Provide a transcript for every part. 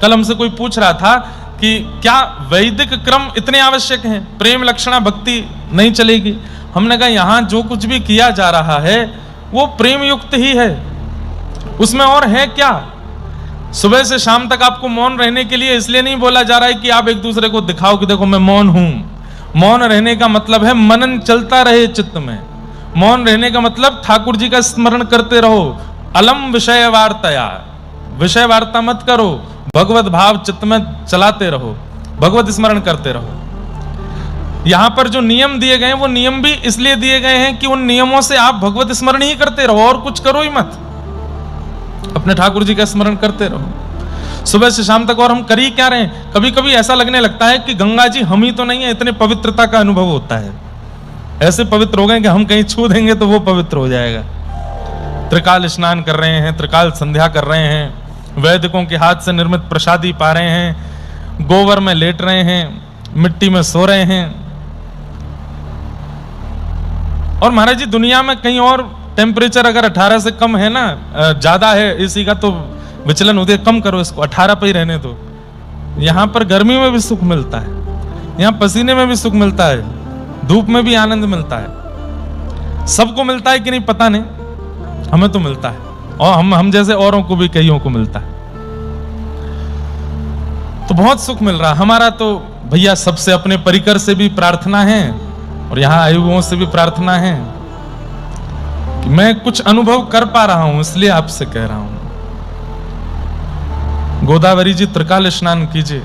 कल हमसे कोई पूछ रहा था कि क्या वैदिक क्रम इतने आवश्यक हैं, प्रेम लक्षणा भक्ति नहीं चलेगी? हमने कहा यहां जो कुछ भी किया जा रहा है वो प्रेम युक्त ही है, उसमें और है क्या? सुबह से शाम तक आपको मौन रहने के लिए इसलिए नहीं बोला जा रहा है कि आप एक दूसरे को दिखाओ कि देखो मैं मौन हूं। मौन रहने का मतलब है मनन चलता रहे चित्त में। मौन रहने का मतलब ठाकुर जी का स्मरण करते रहो। अलम विषय वार्ताया, विषय वार्ता मत करो, भगवत भाव चित्त में चलाते रहो, भगवत स्मरण करते रहो। यहां पर जो नियम दिए गए हैं वो नियम भी इसलिए दिए गए हैं कि उन नियमों से आप भगवत स्मरण ही करते रहो और कुछ करो ही मत, अपने ठाकुर जी का स्मरण करते रहो सुबह से शाम तक। और हम कर ही क्या रहे हैं? कभी कभी ऐसा लगने लगता है कि गंगा जी हम ही तो नहीं है, इतने पवित्रता का अनुभव होता है, ऐसे पवित्र हो गए कि हम कहीं छू देंगे तो वो पवित्र हो जाएगा। त्रिकाल स्नान कर रहे हैं, त्रिकाल संध्या कर रहे हैं, वैदिकों के हाथ से निर्मित प्रसादी पा रहे हैं, गोबर में लेट रहे हैं, मिट्टी में सो रहे हैं। और महाराज जी दुनिया में कहीं और टेम्परेचर अगर 18 से कम है ना, ज्यादा है इसी का तो विचलन होती है, कम करो इसको, 18 पे ही रहने दो। यहां पर गर्मी में भी सुख मिलता है, यहां पसीने में भी सुख मिलता है, धूप में भी आनंद मिलता है। सबको मिलता है कि नहीं पता नहीं, हमें तो मिलता है, और हम जैसे औरों को भी कईयों को मिलता है। तो बहुत सुख मिल रहा। हमारा तो भैया सबसे अपने परिकर से भी प्रार्थना है और यहां आयुओं से भी प्रार्थना है कि मैं कुछ अनुभव कर पा रहा हूं, इसलिए आपसे कह रहा हूं। गोदावरी जी त्रिकाल स्नान कीजिए।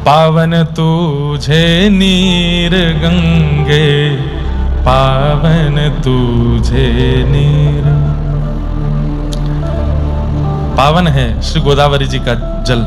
पावन तुझे नीर गंगे, पावन तुझे नीर। पावन है श्री गोदावरी जी का जल।